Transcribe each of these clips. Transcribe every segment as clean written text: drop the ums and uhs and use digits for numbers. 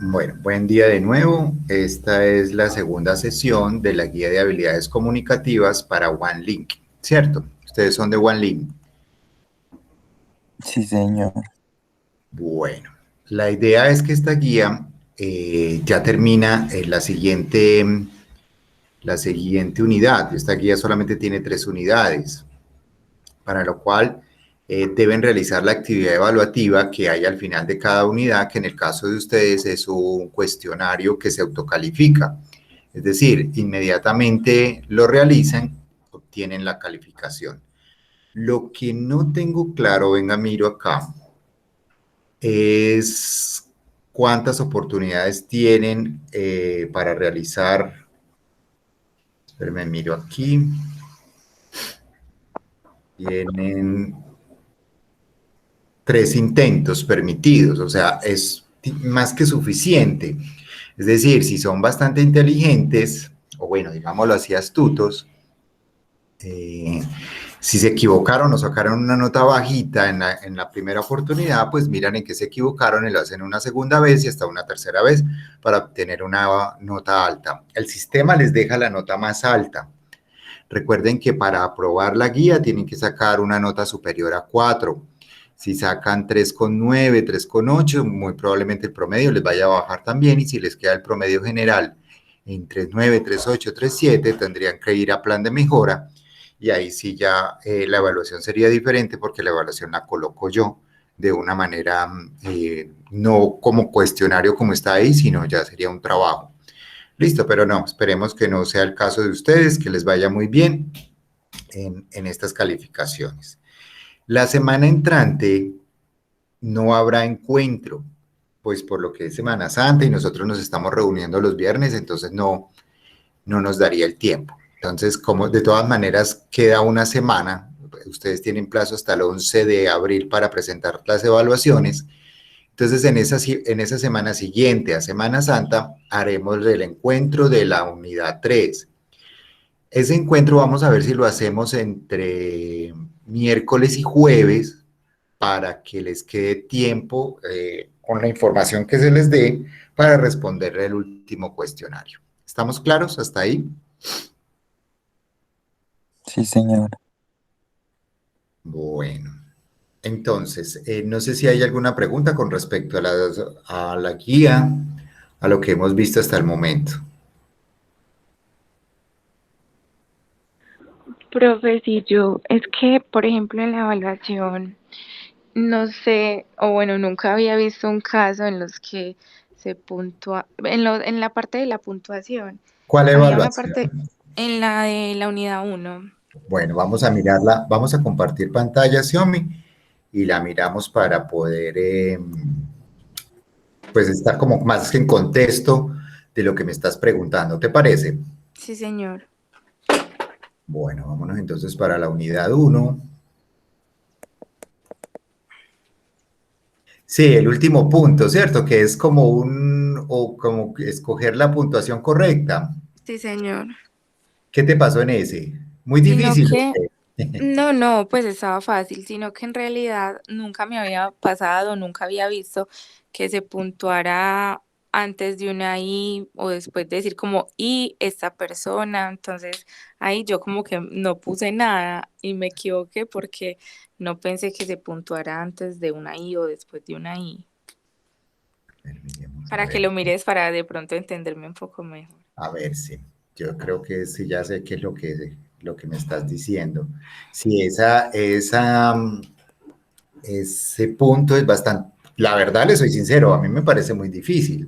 Bueno, buen día de nuevo. Esta es la segunda sesión de la guía de habilidades comunicativas para OneLink, ¿cierto? Ustedes son de OneLink. Sí, señor. Bueno, la idea es que esta guía ya termina en la siguiente unidad. Esta guía solamente tiene 3 unidades, para lo cual deben realizar la actividad evaluativa que hay al final de cada unidad, que en el caso de ustedes es un cuestionario que se autocalifica. Es decir, inmediatamente lo realizan, obtienen la calificación. Lo que no tengo claro, venga, miro acá, es cuántas oportunidades tienen para realizar, espérenme, miro aquí, tienen 3 intentos permitidos, o sea, es más que suficiente. Es decir, si son bastante inteligentes, o bueno, digámoslo así, astutos, eh, si se equivocaron o sacaron una nota bajita en la primera oportunidad, pues miran en qué se equivocaron y lo hacen una segunda vez y hasta una tercera vez para obtener una nota alta. El sistema les deja la nota más alta. Recuerden que para aprobar la guía tienen que sacar una nota superior a 4. Si sacan 3,9, 3,8, muy probablemente el promedio les vaya a bajar también, y si les queda el promedio general en 3,9, 3,8, 3,7, tendrían que ir a plan de mejora, y ahí sí ya la evaluación sería diferente, porque la evaluación la coloco yo de una manera no como cuestionario como está ahí, sino ya sería un trabajo. Listo, pero no, esperemos que no sea el caso de ustedes, que les vaya muy bien en estas calificaciones. La semana entrante no habrá encuentro, pues por lo que es Semana Santa y nosotros nos estamos reuniendo los viernes, entonces no nos daría el tiempo. Entonces, como de todas maneras queda una semana, ustedes tienen plazo hasta el 11 de abril para presentar las evaluaciones. Entonces, en esa semana siguiente a Semana Santa, haremos el encuentro de la unidad 3. Ese encuentro vamos a ver si lo hacemos entre miércoles y jueves, para que les quede tiempo con la información que se les dé para responder el último cuestionario. ¿Estamos claros hasta ahí? Sí, señor. Bueno, entonces, no sé si hay alguna pregunta con respecto a la guía, a lo que hemos visto hasta el momento. Profe, si yo, es que, por ejemplo, en la evaluación, no sé, o bueno, nunca había visto un caso en los que se puntúa, en la parte de la puntuación, ¿Cuál había una evaluación? parte en la de la unidad uno. Bueno, vamos a mirarla, vamos a compartir pantalla, Xiaomi, y la miramos para poder pues estar como más en contexto de lo que me estás preguntando. ¿Te parece? Sí, señor. Bueno, vámonos entonces para la unidad uno. Sí, el último punto, ¿cierto? Que es como o como escoger la puntuación correcta. Sí, señor. ¿Qué te pasó en ese? Muy Sino difícil. que, no, pues estaba fácil, sino que en realidad nunca me había pasado, nunca había visto que se puntuara antes de una I o después de decir como y esta persona. Entonces ahí yo como que no puse nada y me equivoqué porque no pensé que se puntuara antes de una I o después de una I. Vamos Para que lo mires para de pronto entenderme un poco mejor. a ver, sí. Yo creo que sí, ya sé qué es lo que me estás diciendo. Sí, ese punto es bastante, la verdad le soy sincero, a mí me parece muy difícil,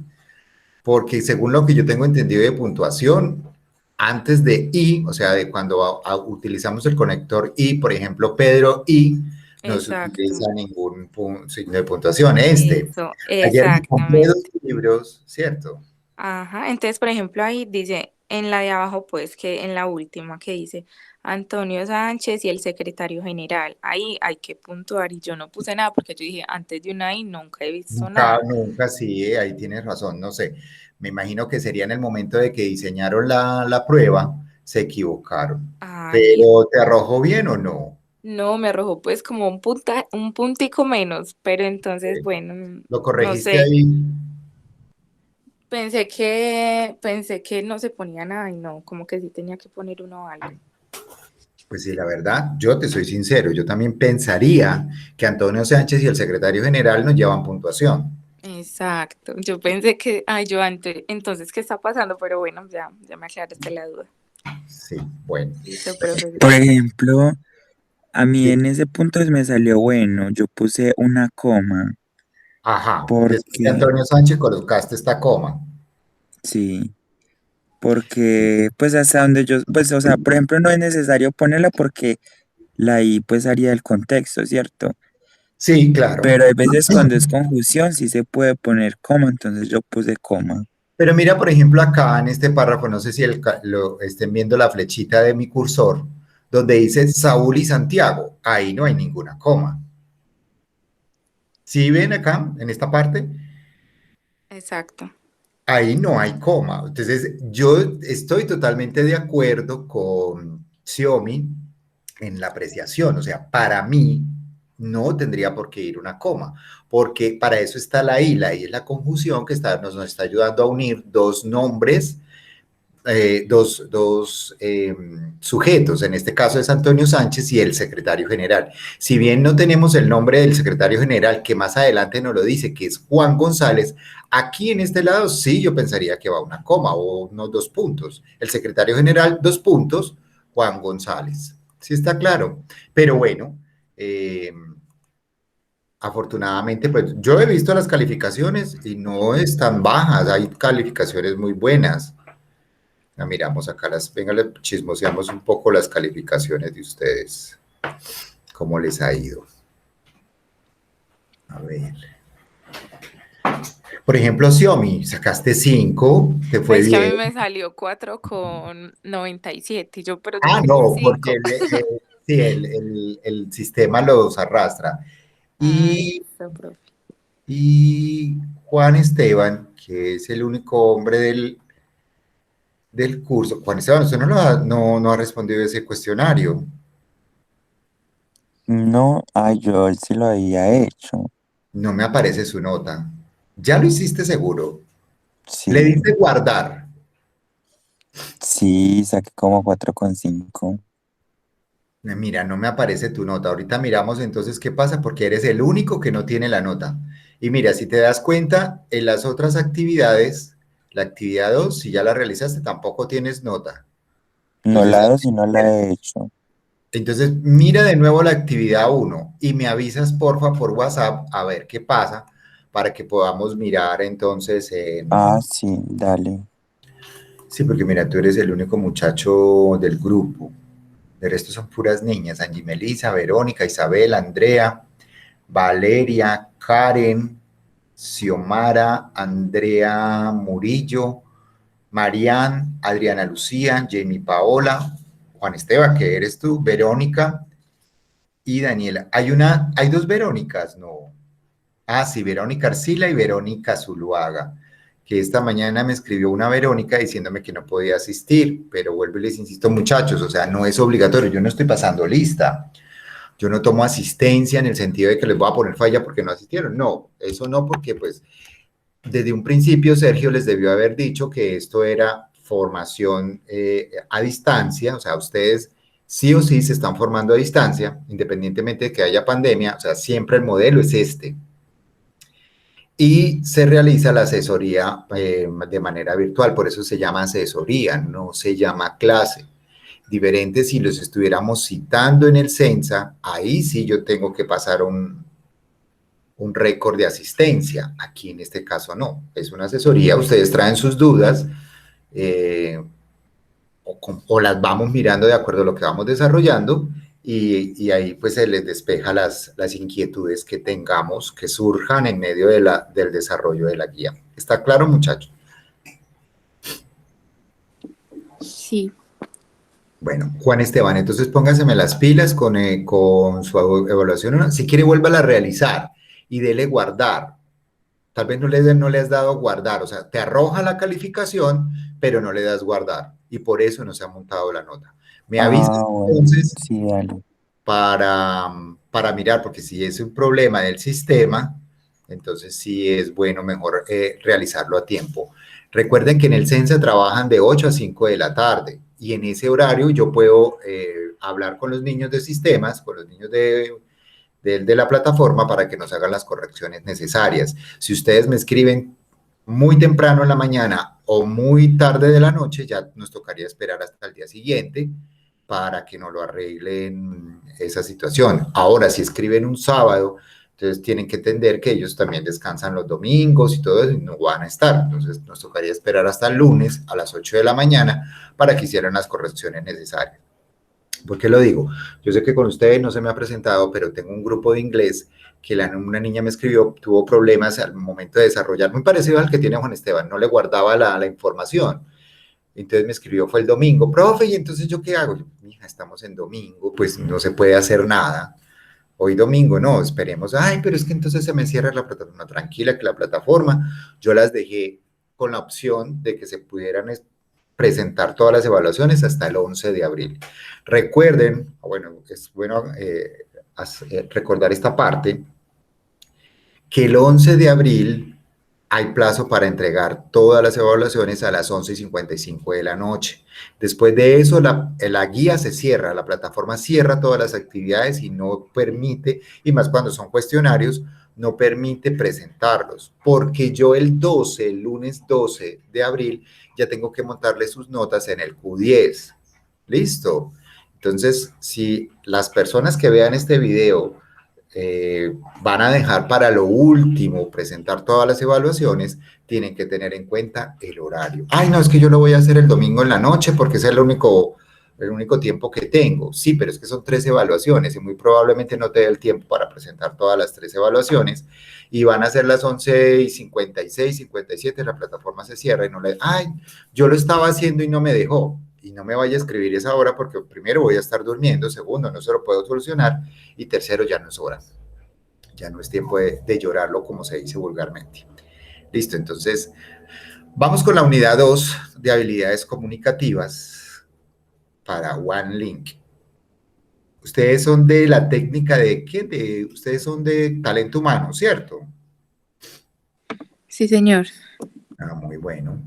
porque según lo que yo tengo entendido de puntuación, antes de I, o sea, de cuando utilizamos el conector I, por ejemplo, Pedro I, no se Exacto. utiliza ningún signo de puntuación. Eso, Ayer me compré dos exactamente. libros, ¿cierto? Ajá, entonces, por ejemplo, ahí dice, en la de abajo, pues, que en la última que dice Antonio Sánchez y el secretario general, ahí hay que puntuar y yo no puse nada porque yo dije, antes de una I nunca he visto Nunca, nada. nunca, sí, ahí tienes razón, no sé. Me imagino que sería en el momento de que diseñaron la prueba, se equivocaron. Ay, Pero ¿te arrojó bien o no? no, me arrojó pues como un puntico menos, pero entonces, bueno, ¿Lo no corregiste sé. ahí? Pensé que no se ponía nada y no, como que sí tenía que poner uno algo. Pues sí, la verdad, yo te soy sincero, yo también pensaría que Antonio Sánchez y el secretario general nos llevan puntuación. Exacto. Yo pensé que, ay, yo antes, entonces, ¿qué está pasando? Pero bueno, ya me aclaraste la duda. Sí, bueno. Listo, profesor. Por ejemplo, a mí Sí. en ese punto me salió bueno. Yo puse una coma Ajá, después de porque, Antonio Sánchez colocaste esta coma. sí, porque pues hasta donde yo, pues o sea, por ejemplo, no es necesario ponerla porque la I pues haría el contexto, ¿cierto? Sí, claro. Pero hay veces cuando es confusión sí se puede poner coma, entonces yo puse coma. Pero mira, por ejemplo, acá en este párrafo, no sé si lo estén viendo la flechita de mi cursor, donde dice Saúl y Santiago. Ahí no hay ninguna coma. ¿Sí ven acá, en esta parte? Exacto. Ahí no hay coma. Entonces, yo estoy totalmente de acuerdo con Xiaomi en la apreciación. O sea, para mí no tendría por qué ir una coma, porque para eso está la I. La I es la conjunción que nos está ayudando a unir dos nombres, dos sujetos, en este caso es Antonio Sánchez y el secretario general. Si bien no tenemos el nombre del secretario general, que más adelante nos lo dice, que es Juan González, aquí en este lado sí yo pensaría que va una coma o unos dos puntos. El secretario general, dos puntos, Juan González. Sí está claro. Pero bueno, afortunadamente, pues yo he visto las calificaciones y no están bajas, hay calificaciones muy buenas. Ah, miramos acá venga, le chismoseamos un poco las calificaciones de ustedes, cómo les ha ido. A ver. Por ejemplo, Xiaomi, sacaste 5, te fue Pues que a bien. mí me salió 4,97 y yo, pero yo Ah, tengo un no, porque 5. sí, el sistema los arrastra. Ah, Y, listo, profe. y Juan Esteban, que es el único hombre del curso. Juan Esteban, usted no ha respondido ese cuestionario. No, ay, yo sí lo había hecho. No me aparece su nota. Ya lo hiciste seguro. Le Sí, dice guardar. sí, saqué como 4,5. Mira, no me aparece tu nota. Ahorita miramos entonces qué pasa porque eres el único que no tiene la nota. Y mira, si te das cuenta, en las otras actividades, la actividad 2, si ya la realizaste, tampoco tienes nota. No Entonces, la 2 y no la he hecho. mira de nuevo la actividad uno y me avisas porfa por WhatsApp a ver qué pasa para que podamos mirar entonces Ah, en... sí, dale. Sí, porque mira, tú eres el único muchacho del grupo. De resto son puras niñas. Angie Melissa, Verónica, Isabel, Andrea, Valeria, Karen, Xiomara, Andrea Murillo, Marian, Adriana Lucía, Jamie Paola, Juan Esteban, que eres tú, Verónica y Daniela. Hay dos Verónicas, no. Ah, sí, Verónica Arcila y Verónica Zuluaga, que esta mañana me escribió una Verónica diciéndome que no podía asistir, pero vuelvo y les insisto, muchachos, o sea, no es obligatorio, yo no estoy pasando lista, yo no tomo asistencia en el sentido de que les voy a poner falla porque no asistieron, no, eso no, porque pues desde un principio Sergio les debió haber dicho que esto era formación a distancia, o sea, ustedes sí o sí se están formando a distancia, independientemente de que haya pandemia, o sea, siempre el modelo es este y se realiza la asesoría de manera virtual, por eso se llama asesoría, no se llama clase. Diferente si los estuviéramos citando en el CENSA, ahí sí yo tengo que pasar un récord de asistencia. Aquí en este caso no, es una asesoría, ustedes traen sus dudas eh, o las vamos mirando de acuerdo a lo que vamos desarrollando y ahí pues se les despeja las inquietudes que tengamos, que surjan en medio del desarrollo de la guía. ¿Está claro, muchachos? Sí. Bueno, Juan Esteban, entonces póngaseme las pilas con su evaluación. Si quiere, vuélvala a realizar y dele guardar. Tal vez no le has dado guardar, o sea, te arroja la calificación, pero no le das guardar y por eso no se ha montado la nota. Me avisas Ah, bueno, entonces sí, dale. para mirar, porque si es un problema del sistema, entonces sí es bueno mejor realizarlo a tiempo. Recuerden que en el CENSA trabajan de 8 a 5 de la tarde y en ese horario yo puedo hablar con los niños de sistemas, con los niños de la plataforma para que nos hagan las correcciones necesarias. Si ustedes me escriben muy temprano en la mañana o muy tarde de la noche, ya nos tocaría esperar hasta el día siguiente para que nos lo arreglen esa situación. Ahora, si escriben un sábado, entonces tienen que entender que ellos también descansan los domingos y todo eso y no van a estar. Entonces nos tocaría esperar hasta el lunes a las 8 de la mañana para que hicieran las correcciones necesarias. ¿Por qué lo digo? Yo sé que con ustedes no se me ha presentado, pero tengo un grupo de inglés que una niña me escribió, tuvo problemas al momento de desarrollar, muy parecido al que tiene Juan Esteban, no le guardaba la información. Entonces me escribió, fue el domingo, profe, ¿y entonces yo qué hago? Yo, hija, estamos en domingo, pues no se puede hacer nada. Hoy domingo, no, esperemos, ay, pero es que entonces se me cierra la plataforma. Tranquila, que la plataforma, yo las dejé con la opción de que se pudieran presentar todas las evaluaciones hasta el 11 de abril. Recuerden, bueno, es bueno recordar esta parte, que el 11 de abril hay plazo para entregar todas las evaluaciones a las 11:55 de la noche. Después de eso, la guía se cierra, la plataforma cierra todas las actividades y no permite, y más cuando son cuestionarios, no permite presentarlos, porque yo el lunes 12 de abril, ya tengo que montarle sus notas en el Q10. ¿Listo? Entonces, si las personas que vean este video van a dejar para lo último presentar todas las evaluaciones, tienen que tener en cuenta el horario. Ay, no, es que yo lo voy a hacer el domingo en la noche porque ese es el único tiempo que tengo. Sí, pero es que son 3 evaluaciones y muy probablemente no te dé el tiempo para presentar todas las 3 evaluaciones y van a ser las 11:56, 57, la plataforma se cierra y no le... Ay, yo lo estaba haciendo y no me dejó. Y no me vaya a escribir esa hora porque primero voy a estar durmiendo, segundo no se lo puedo solucionar y tercero ya no es hora, ya no es tiempo de llorarlo como se dice vulgarmente. Listo, entonces vamos con la unidad 2 de habilidades comunicativas para OneLink. Ustedes son de la técnica de ¿qué? Ustedes son de talento humano, ¿cierto? Sí, señor. Ah, muy bueno.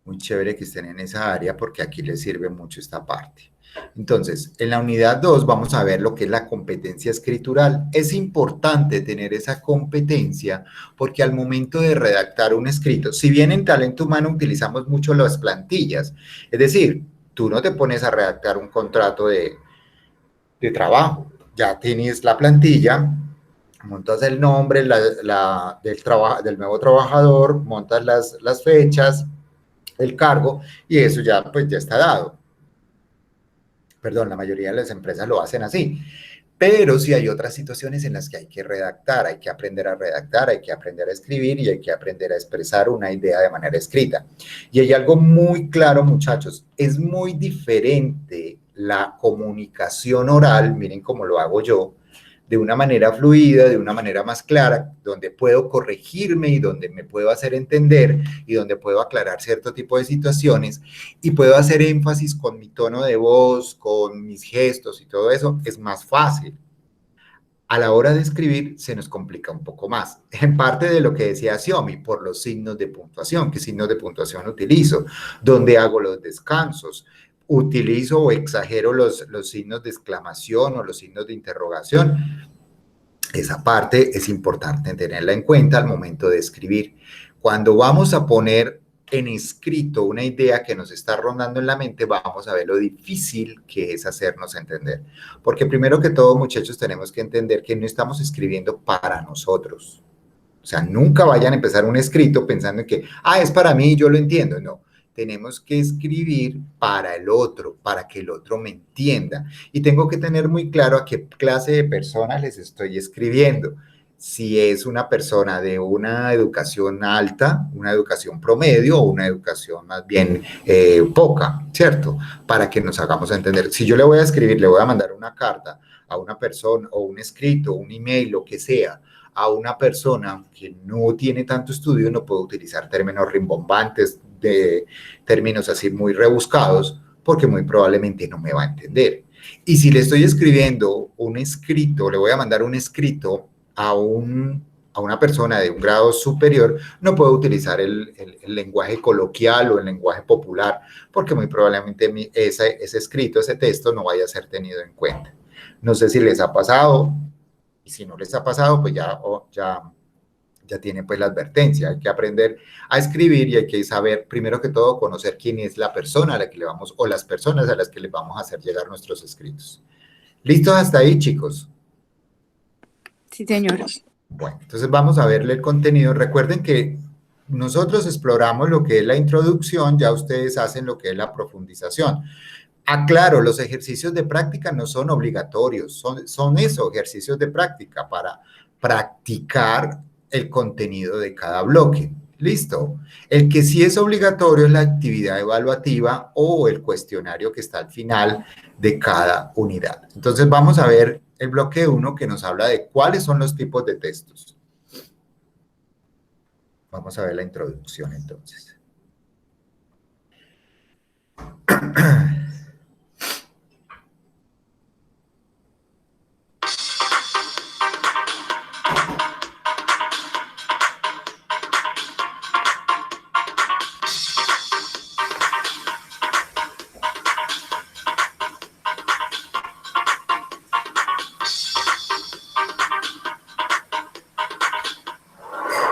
Muy chévere que estén en esa área porque aquí les sirve mucho esta parte. Entonces, en la unidad 2 vamos a ver lo que es la competencia escritural. Es importante tener esa competencia porque al momento de redactar un escrito, si bien en talento humano utilizamos mucho las plantillas, es decir, tú no te pones a redactar un contrato de trabajo, ya tienes la plantilla, montas el nombre del nuevo trabajador, montas las fechas, el cargo, y eso ya, pues, ya está dado. Perdón, la mayoría de las empresas lo hacen así. Pero sí hay otras situaciones en las que hay que redactar, hay que aprender a redactar, hay que aprender a escribir y hay que aprender a expresar una idea de manera escrita. Y hay algo muy claro, muchachos, es muy diferente la comunicación oral, miren cómo lo hago yo, de una manera fluida, de una manera más clara, donde puedo corregirme y donde me puedo hacer entender y donde puedo aclarar cierto tipo de situaciones y puedo hacer énfasis con mi tono de voz, con mis gestos y todo eso, es más fácil. A la hora de escribir se nos complica un poco más. En parte de lo que decía Xiomi, por los signos de puntuación. ¿Qué signos de puntuación utilizo? ¿Dónde hago los descansos? Utilizo o exagero los signos de exclamación o los signos de interrogación. Esa parte es importante tenerla en cuenta al momento de escribir. Cuando vamos a poner en escrito una idea que nos está rondando en la mente, vamos a ver lo difícil que es hacernos entender. Porque primero que todo, muchachos, tenemos que entender que no estamos escribiendo para nosotros. O sea, nunca vayan a empezar un escrito pensando en que, es para mí, yo lo entiendo. No, tenemos que escribir para el otro, para que el otro me entienda. Y tengo que tener muy claro a qué clase de personas les estoy escribiendo. Si es una persona de una educación alta, una educación promedio o una educación más bien poca, ¿cierto? Para que nos hagamos entender. Si yo le voy a escribir, le voy a mandar una carta a una persona o un escrito, un email, lo que sea, a una persona que no tiene tanto estudio, no puedo utilizar términos rimbombantes, de términos así muy rebuscados, porque muy probablemente no me va a entender. Y si le estoy escribiendo un escrito, le voy a mandar un escrito a un a una persona de un grado superior no puede utilizar el lenguaje coloquial o el lenguaje popular, porque muy probablemente ese escrito, ese texto no vaya a ser tenido en cuenta. No sé si les ha pasado, y si no les ha pasado, pues ya tienen pues la advertencia. Hay que aprender a escribir y hay que saber, primero que todo, conocer quién es la persona a la que le vamos, o las personas a las que les vamos a hacer llegar nuestros escritos. ¿Listos hasta ahí, chicos? Sí, señor. Bueno, entonces vamos a verle el contenido. Recuerden que nosotros exploramos lo que es la introducción, ya ustedes hacen lo que es la profundización. Aclaro, los ejercicios de práctica no son obligatorios, son eso, ejercicios de práctica para practicar el contenido de cada bloque. ¿Listo? El que sí es obligatorio es la actividad evaluativa o el cuestionario que está al final de cada unidad. Entonces vamos a ver el bloque 1 que nos habla de cuáles son los tipos de textos. Vamos a ver la introducción entonces.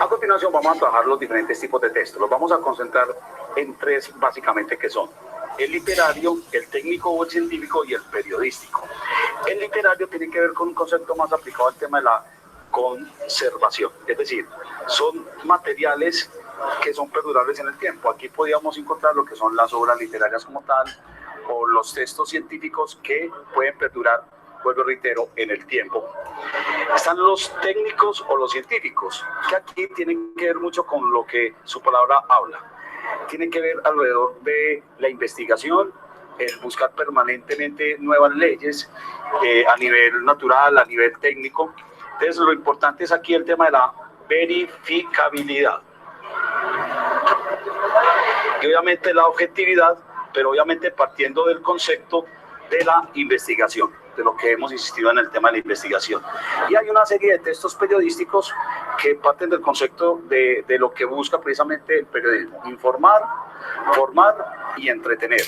A continuación vamos a trabajar los diferentes tipos de texto. Los vamos a concentrar en tres básicamente que son el literario, el técnico o el científico y el periodístico. El literario tiene que ver con un concepto más aplicado al tema de la conservación, es decir, son materiales que son perdurables en el tiempo. Aquí podríamos encontrar lo que son las obras literarias como tal o los textos científicos que pueden perdurar, vuelvo reitero, en el tiempo. Están los técnicos o los científicos, que aquí tienen que ver mucho con lo que su palabra habla. Tienen que ver alrededor de la investigación, el buscar permanentemente nuevas leyes a nivel natural, a nivel técnico. Entonces, lo importante es aquí el tema de la verificabilidad. Y obviamente la objetividad, pero obviamente partiendo del concepto de la investigación, de lo que hemos insistido en el tema de la investigación. Y hay una serie de textos periodísticos que parten del concepto de lo que busca precisamente el periodismo: informar, formar y entretener.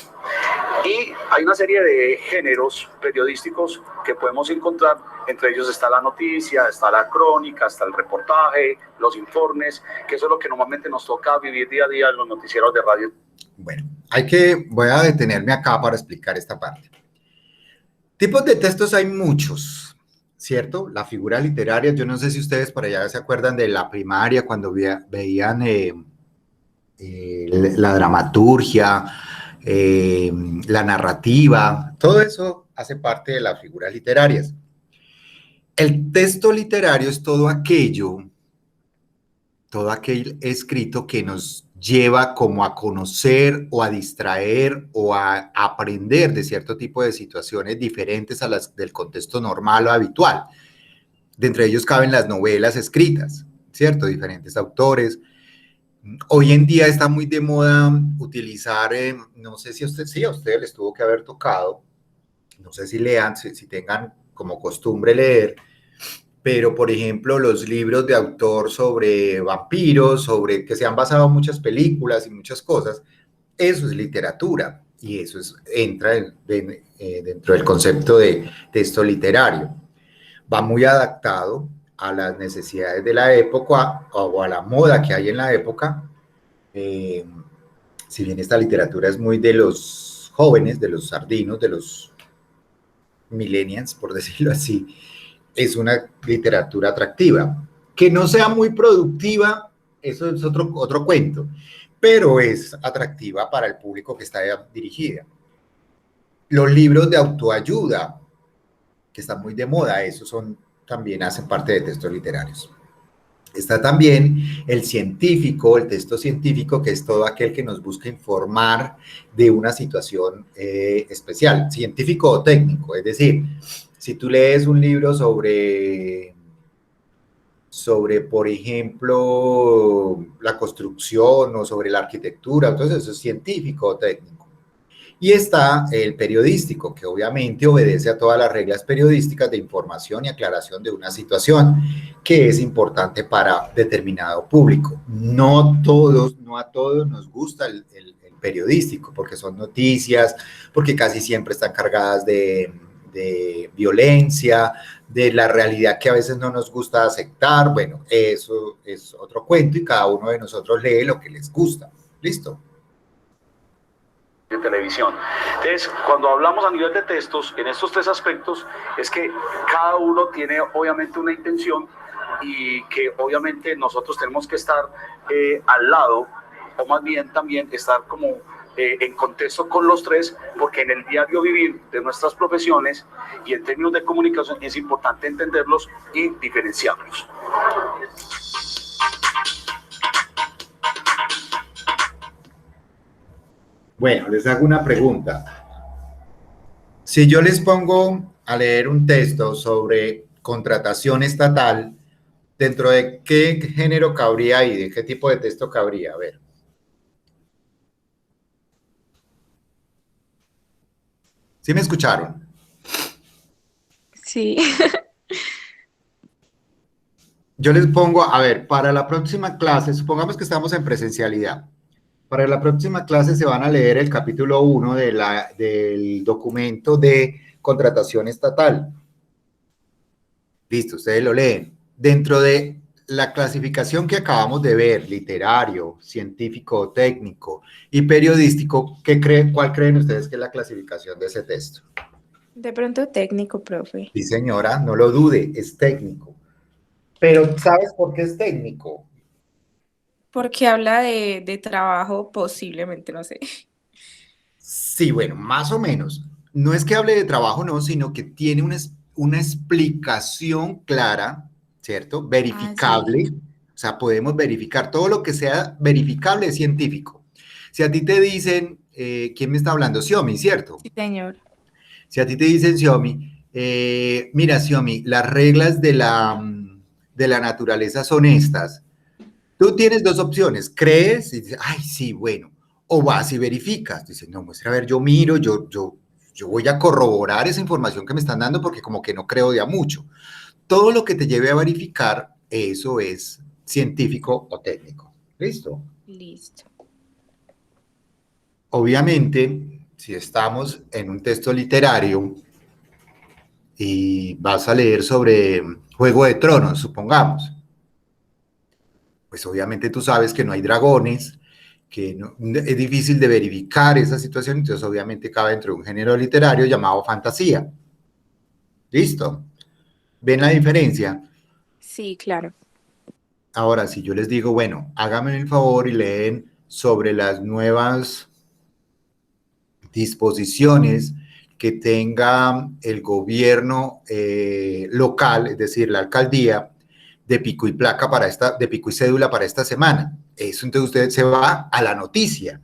Y hay una serie de géneros periodísticos que podemos encontrar, entre ellos está la noticia, está la crónica, está el reportaje, los informes, que eso es lo que normalmente nos toca vivir día a día en los noticieros de radio. Bueno, voy a detenerme acá para explicar esta parte. Tipos de textos hay muchos, ¿cierto? La figura literaria, yo no sé si ustedes por allá se acuerdan de la primaria cuando veían la dramaturgia, la narrativa, todo eso hace parte de las figuras literarias. El texto literario es todo aquel escrito que nos lleva como a conocer o a distraer o a aprender de cierto tipo de situaciones diferentes a las del contexto normal o habitual. De entre ellos caben las novelas escritas, ¿cierto? Diferentes autores. Hoy en día está muy de moda utilizar, no sé si a ustedes les tuvo que haber tocado, no sé si lean, si tengan como costumbre leer, pero por ejemplo los libros de autor sobre vampiros, sobre que se han basado en muchas películas y muchas cosas, eso es literatura y eso entra dentro del concepto de texto literario. Va muy adaptado a las necesidades de la época o a la moda que hay en la época. Si bien esta literatura es muy de los jóvenes, de los sardinos, de los millennials, por decirlo así, es una literatura atractiva. Que no sea muy productiva, eso es otro cuento, pero es atractiva para el público que está dirigida. Los libros de autoayuda, que están muy de moda, esos también hacen parte de textos literarios. Está también el científico, el texto científico, que es todo aquel que nos busca informar de una situación especial, científico o técnico. Es decir, si tú lees un libro sobre, por ejemplo, la construcción o sobre la arquitectura, entonces eso es científico o técnico. Y está el periodístico, que obviamente obedece a todas las reglas periodísticas de información y aclaración de una situación que es importante para determinado público. No a todos nos gusta el periodístico, porque son noticias, porque casi siempre están cargadas de violencia, de la realidad que a veces no nos gusta aceptar. Bueno, eso es otro cuento y cada uno de nosotros lee lo que les gusta. ¿Listo? De televisión. Entonces, cuando hablamos a nivel de textos, en estos tres aspectos, es que cada uno tiene obviamente una intención y que obviamente nosotros tenemos que estar al lado, o más bien también estar como en contexto con los tres, porque en el diario vivir de nuestras profesiones y en términos de comunicación es importante entenderlos y diferenciarlos. Bueno, les hago una pregunta. Si yo les pongo a leer un texto sobre contratación estatal, ¿dentro de qué género cabría ahí? ¿De qué tipo de texto cabría? A ver. ¿Sí me escucharon? Sí. Yo les pongo, a ver, para la próxima clase, supongamos que estamos en presencialidad. Para la próxima clase se van a leer el capítulo 1 del documento de contratación estatal. Listo, ustedes lo leen. Dentro de la clasificación que acabamos de ver, literario, científico, técnico y periodístico, ¿cuál creen ustedes que es la clasificación de ese texto? De pronto técnico, profe. Sí, señora, no lo dude, es técnico. Pero ¿sabes por qué es técnico? Porque habla de trabajo, posiblemente, no sé. Sí, bueno, más o menos. No es que hable de trabajo, no, sino que tiene una explicación clara, ¿cierto? Verificable. Sí. O sea, podemos verificar todo lo que sea verificable es científico. Si a ti te dicen, ¿quién me está hablando? Xiaomi, ¿cierto? Sí, señor. Si a ti te dicen, Xiaomi, mira, Xiaomi, las reglas de la naturaleza son estas. Tú tienes dos opciones, crees y dices, ay, sí, bueno, o vas y verificas. Dices, no, muestra, a ver, yo miro, yo voy a corroborar esa información que me están dando porque como que no creo de a mucho. Todo lo que te lleve a verificar, eso es científico o técnico. ¿Listo? Listo. Obviamente, si estamos en un texto literario y vas a leer sobre Juego de Tronos, supongamos, pues obviamente tú sabes que no hay dragones, que es difícil de verificar esa situación, entonces obviamente cabe dentro de un género literario llamado fantasía. ¿Listo? ¿Ven la diferencia? Sí, claro. Ahora, si yo les digo, bueno, háganme el favor y leen sobre las nuevas disposiciones que tenga el gobierno local, es decir, la alcaldía, de pico y placa de pico y cédula para esta semana. Eso entonces usted se va a la noticia,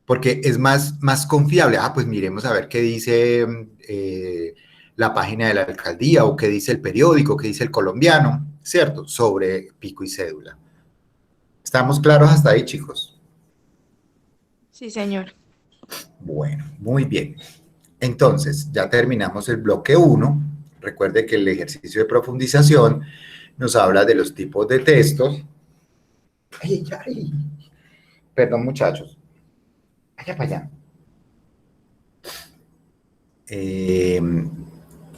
porque es más confiable. Pues miremos a ver qué dice la página de la alcaldía o qué dice el periódico, qué dice el colombiano, ¿cierto? Sobre pico y cédula. ¿Estamos claros hasta ahí, chicos? Sí, señor. Bueno, muy bien. Entonces, ya terminamos el bloque 1. Recuerde que el ejercicio de profundización nos habla de los tipos de textos. Ay. Perdón, muchachos. Allá para allá.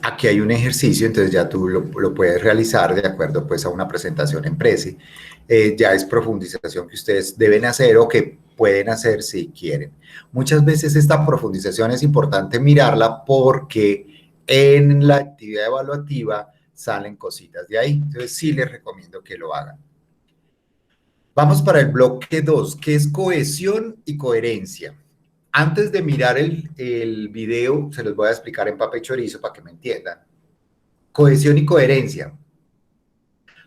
Aquí hay un ejercicio, entonces ya tú lo puedes realizar de acuerdo pues a una presentación en Prezi. Ya es profundización que ustedes deben hacer o que pueden hacer si quieren. Muchas veces esta profundización es importante mirarla porque en la actividad evaluativa salen cositas de ahí. Entonces sí les recomiendo que lo hagan. Vamos para el bloque 2, que es cohesión y coherencia. Antes de mirar el video, se los voy a explicar en papel chorizo para que me entiendan. Cohesión y coherencia.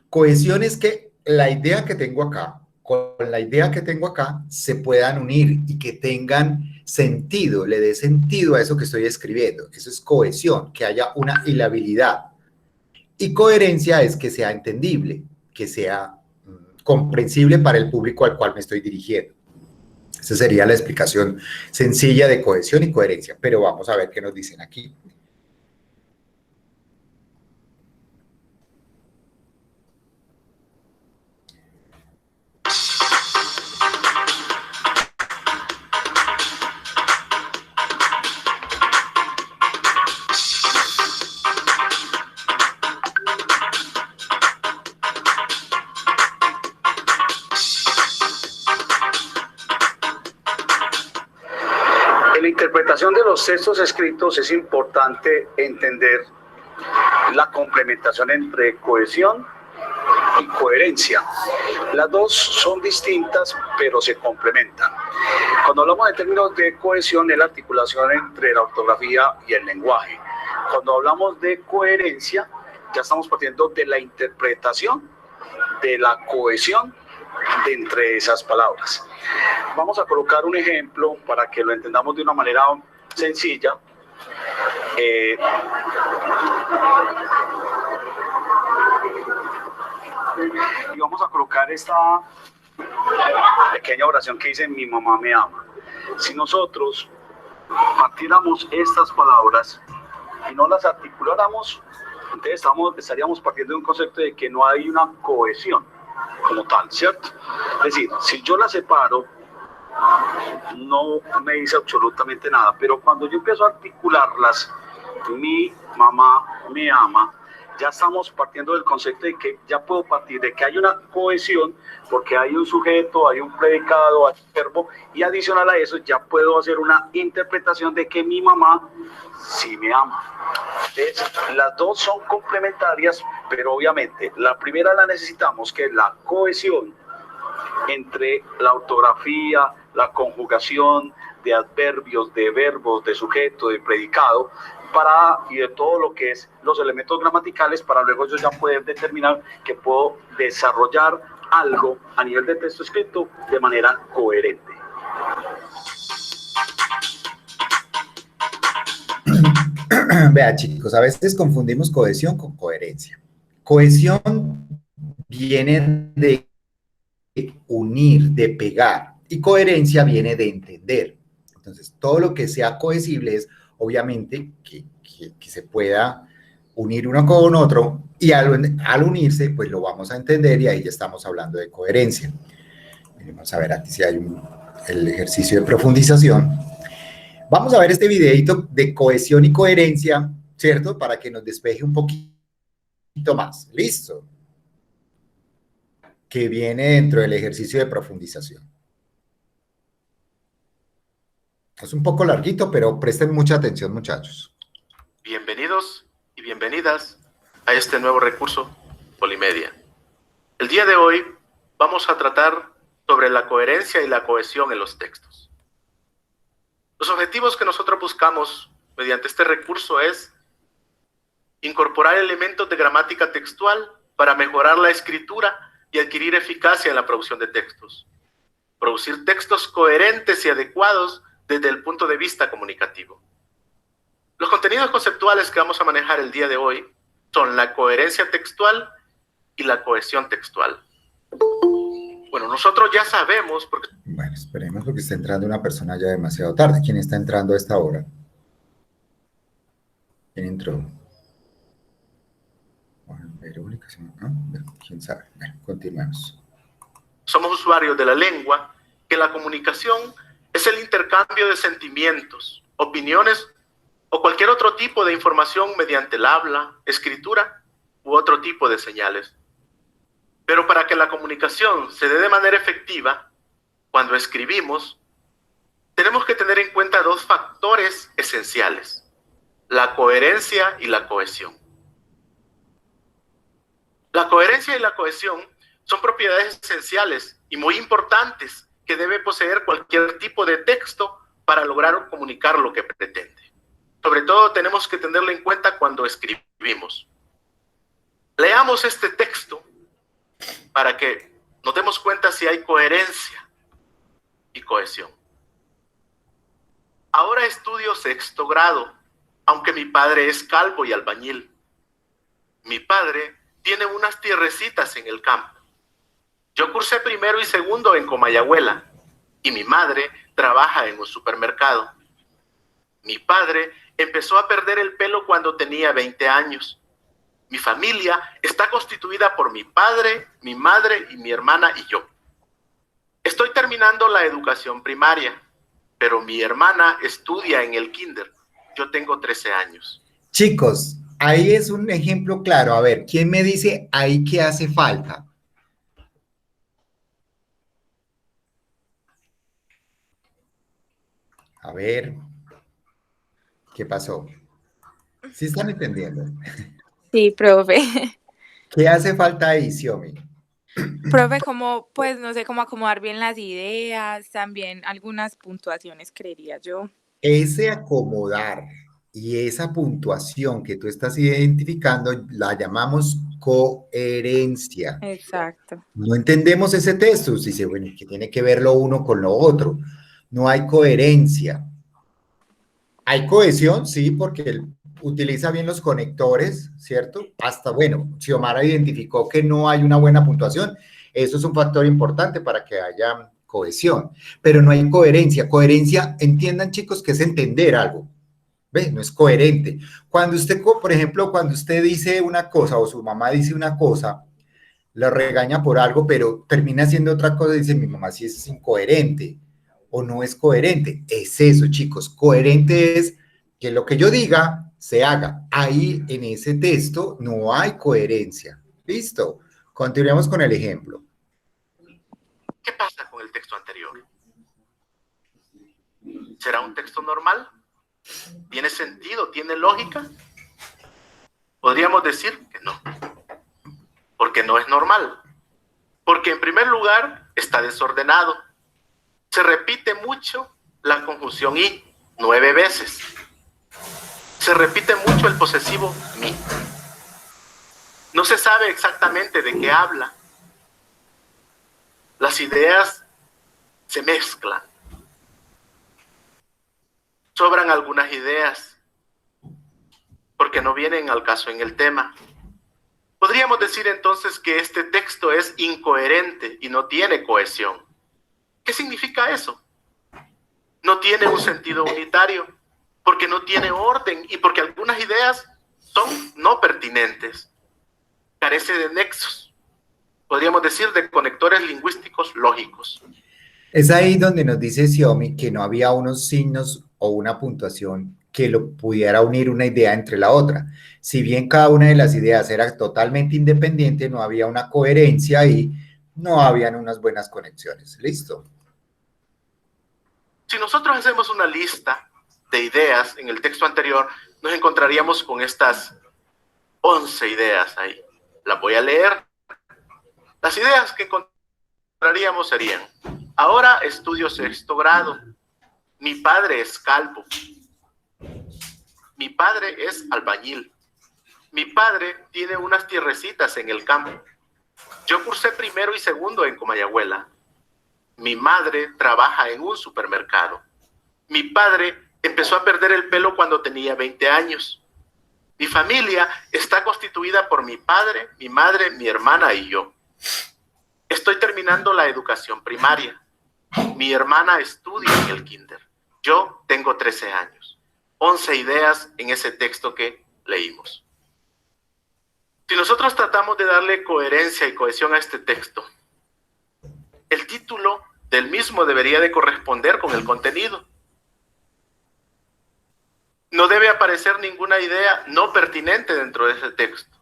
Cohesión es que la idea que tengo acá con la idea que tengo acá se puedan unir y que tengan sentido, le dé sentido a eso que estoy escribiendo. Eso es cohesión, que haya una hilabilidad. Y coherencia es que sea entendible, que sea comprensible para el público al cual me estoy dirigiendo. Esa sería la explicación sencilla de cohesión y coherencia, pero vamos a ver qué nos dicen aquí. En la interpretación de los textos escritos es importante entender la complementación entre cohesión y coherencia. Las dos son distintas, pero se complementan. Cuando hablamos de términos de cohesión, es la articulación entre la ortografía y el lenguaje. Cuando hablamos de coherencia, ya estamos partiendo de la interpretación de la cohesión de entre esas palabras. Vamos a colocar un ejemplo para que lo entendamos de una manera sencilla. Y vamos a colocar esta pequeña oración que dice: mi mamá me ama. Si nosotros partiéramos estas palabras y no las articuláramos, entonces estaríamos partiendo de un concepto de que no hay una cohesión como tal, ¿cierto? Es decir, si yo las separo, no me dice absolutamente nada, pero cuando yo empiezo a articularlas, mi mamá me ama, ya estamos partiendo del concepto de que ya puedo partir de que hay una cohesión, porque hay un sujeto, hay un predicado, hay un verbo, y adicional a eso ya puedo hacer una interpretación de que mi mamá sí me ama. Entonces, las dos son complementarias, pero obviamente la primera la necesitamos, que es la cohesión entre la ortografía, la conjugación de adverbios, de verbos, de sujeto, de predicado, y de todo lo que es los elementos gramaticales, para luego yo ya poder determinar que puedo desarrollar algo a nivel de texto escrito de manera coherente. Vea, chicos, a veces confundimos cohesión con coherencia. Cohesión viene de unir, de pegar, y coherencia viene de entender. Entonces, todo lo que sea cohesible es, obviamente, que se pueda unir uno con otro, y al unirse, pues lo vamos a entender, y ahí ya estamos hablando de coherencia. Vamos a ver aquí si hay el ejercicio de profundización. Vamos a ver este videito de cohesión y coherencia, ¿cierto? Para que nos despeje un poquito más. ¿Listo? Que viene dentro del ejercicio de profundización. Es un poco larguito, pero presten mucha atención, muchachos. Bienvenidos y bienvenidas a este nuevo recurso Polimedia. El día de hoy vamos a tratar sobre la coherencia y la cohesión en los textos. Los objetivos que nosotros buscamos mediante este recurso es incorporar elementos de gramática textual para mejorar la escritura y adquirir eficacia en la producción de textos. Producir textos coherentes y adecuados desde el punto de vista comunicativo. Los contenidos conceptuales que vamos a manejar el día de hoy son la coherencia textual y la cohesión textual. Bueno, nosotros ya sabemos porque... Bueno, esperemos porque está entrando una persona ya demasiado tarde. ¿Quién está entrando a esta hora? ¿Quién entró? Bueno, Verónica, ¿no? ¿Quién sabe? Bueno, continuemos. Somos usuarios de la lengua, que la comunicación es el intercambio de sentimientos, opiniones o cualquier otro tipo de información mediante el habla, escritura u otro tipo de señales. Pero para que la comunicación se dé de manera efectiva, cuando escribimos, tenemos que tener en cuenta dos factores esenciales: la coherencia y la cohesión. La coherencia y la cohesión son propiedades esenciales y muy importantes que debe poseer cualquier tipo de texto para lograr comunicar lo que pretende. Sobre todo tenemos que tenerlo en cuenta cuando escribimos. Leamos este texto para que nos demos cuenta si hay coherencia y cohesión. Ahora estudio 6º grado, aunque mi padre es calvo y albañil. Mi padre tiene unas tierrecitas en el campo. Yo cursé 1º y 2º en Comayagüela y mi madre trabaja en un supermercado. Mi padre empezó a perder el pelo cuando tenía 20 años. Mi familia está constituida por mi padre, mi madre y mi hermana y yo. Estoy terminando la educación primaria, pero mi hermana estudia en el kinder. Yo tengo 13 años. Chicos, ahí es un ejemplo claro. A ver, ¿quién me dice ahí qué hace falta? A ver, ¿qué pasó? ¿Sí están entendiendo? Sí, profe. ¿Qué hace falta ahí, Xiomi? Profe, como, pues, no sé cómo acomodar bien las ideas, también algunas puntuaciones, creería yo. Ese acomodar y esa puntuación que tú estás identificando la llamamos coherencia. Exacto. No entendemos ese texto, dice, bueno, ¿qué tiene que ver lo uno con lo otro? No hay coherencia. Hay cohesión, sí, porque él utiliza bien los conectores, ¿cierto? Hasta, bueno, Xiomara identificó que no hay una buena puntuación. Eso es un factor importante para que haya cohesión, pero no hay coherencia. Coherencia, entiendan chicos, que es entender algo. ¿Ve? No es coherente. Cuando usted, por ejemplo, cuando usted dice una cosa o su mamá dice una cosa, la regaña por algo, pero termina haciendo otra cosa y dice, mi mamá sí es incoherente o no es coherente. Es eso, chicos. Coherente es que lo que yo diga se haga. Ahí en ese texto no hay coherencia. Listo. Continuemos con el ejemplo. ¿Qué pasa con el texto anterior? ¿Será un texto normal? ¿Tiene sentido? ¿Tiene lógica? Podríamos decir que no, porque no es normal. Porque en primer lugar está desordenado. Se repite mucho la conjunción y 9 veces. Se repite mucho el posesivo mi. No se sabe exactamente de qué habla. Las ideas se mezclan. Sobran algunas ideas porque no vienen al caso en el tema. Podríamos decir entonces que este texto es incoherente y no tiene cohesión. ¿Qué significa eso? No tiene un sentido unitario, porque no tiene orden y porque algunas ideas son no pertinentes. Carece de nexos, podríamos decir de conectores lingüísticos lógicos. Es ahí donde nos dice Xiomi que no había unos signos o una puntuación que lo pudiera unir una idea entre la otra. Si bien cada una de las ideas era totalmente independiente, no había una coherencia y no habían unas buenas conexiones. ¿Listo? Si nosotros hacemos una lista de ideas en el texto anterior, nos encontraríamos con estas 11 ideas ahí. Las voy a leer. Las ideas que encontraríamos serían: ahora estudio 6º grado. Mi padre es calvo. Mi padre es albañil. Mi padre tiene unas tierrecitas en el campo. Yo cursé 1º y 2º en Comayagüela. Mi madre trabaja en un supermercado. Mi padre empezó a perder el pelo cuando tenía 20 años. Mi familia está constituida por mi padre, mi madre, mi hermana y yo. Estoy terminando la educación primaria. Mi hermana estudia en el kinder. Yo tengo 13 años. 11 ideas en ese texto que leímos. Si nosotros tratamos de darle coherencia y cohesión a este texto, el título del mismo debería de corresponder con el contenido. No debe aparecer ninguna idea no pertinente dentro de ese texto.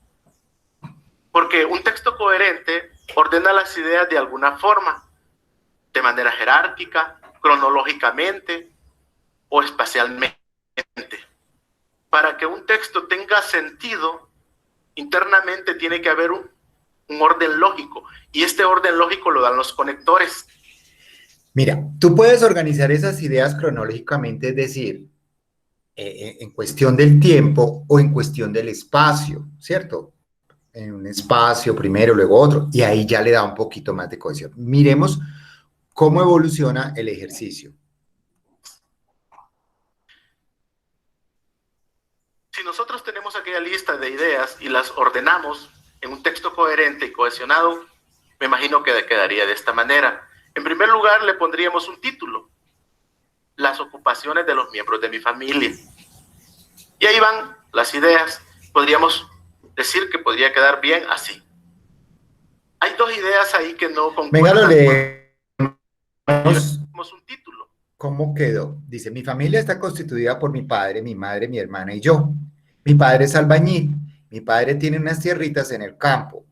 Porque un texto coherente ordena las ideas de alguna forma, de manera jerárquica, cronológicamente o espacialmente. Para que un texto tenga sentido, internamente tiene que haber un orden lógico, y este orden lógico lo dan los conectores. Mira, tú puedes organizar esas ideas cronológicamente, es decir, en cuestión del tiempo o en cuestión del espacio, ¿cierto? En un espacio primero, luego otro, y ahí ya le da un poquito más de cohesión. Miremos cómo evoluciona el ejercicio. Si nosotros tenemos aquella lista de ideas y las ordenamos en un texto coherente y cohesionado, me imagino que quedaría de esta manera. En primer lugar, le pondríamos un título: las ocupaciones de los miembros de mi familia. Y ahí van las ideas. Podríamos decir que podría quedar bien así. Hay dos ideas ahí que no concuerdan. Venga, lo leemos. Un título. ¿Cómo quedó? Dice, mi familia está constituida por mi padre, mi madre, mi hermana y yo. Mi padre es albañil. Mi padre tiene unas tierritas en el campo.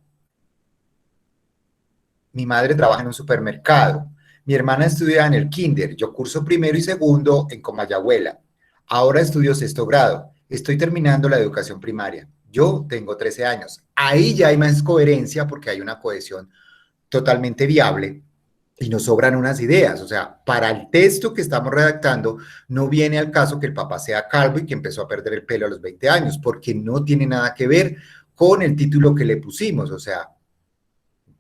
Mi madre trabaja en un supermercado. Mi hermana estudia en el kinder. Yo curso primero y segundo en Comayagüela. Ahora estudio sexto grado. Estoy terminando la educación primaria. Yo tengo 13 años. Ahí ya hay más coherencia porque hay una cohesión totalmente viable y nos sobran unas ideas. O sea, para el texto que estamos redactando, no viene al caso que el papá sea calvo y que empezó a perder el pelo a los 20 años, porque no tiene nada que ver con el título que le pusimos. O sea,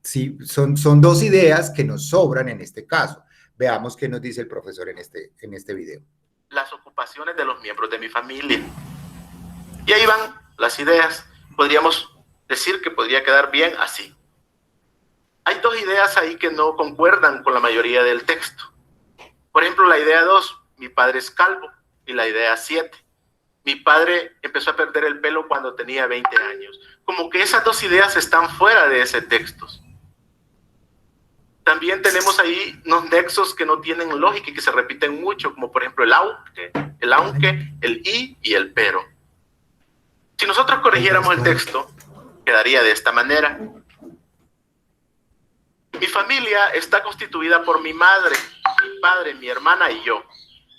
sí, son dos ideas que nos sobran en este caso. Veamos qué nos dice el profesor en este video. Las ocupaciones de los miembros de mi familia. Y ahí van las ideas. Podríamos decir que podría quedar bien así. Hay dos ideas ahí que no concuerdan con la mayoría del texto. Por ejemplo, la idea 2, mi padre es calvo, y la idea 7, mi padre empezó a perder el pelo cuando tenía 20 años. Como que esas dos ideas están fuera de ese texto. También tenemos ahí unos nexos que no tienen lógica y que se repiten mucho, como por ejemplo el aunque, el y el pero. Si nosotros corrigiéramos el texto, quedaría de esta manera. Mi familia está constituida por mi madre, mi padre, mi hermana y yo.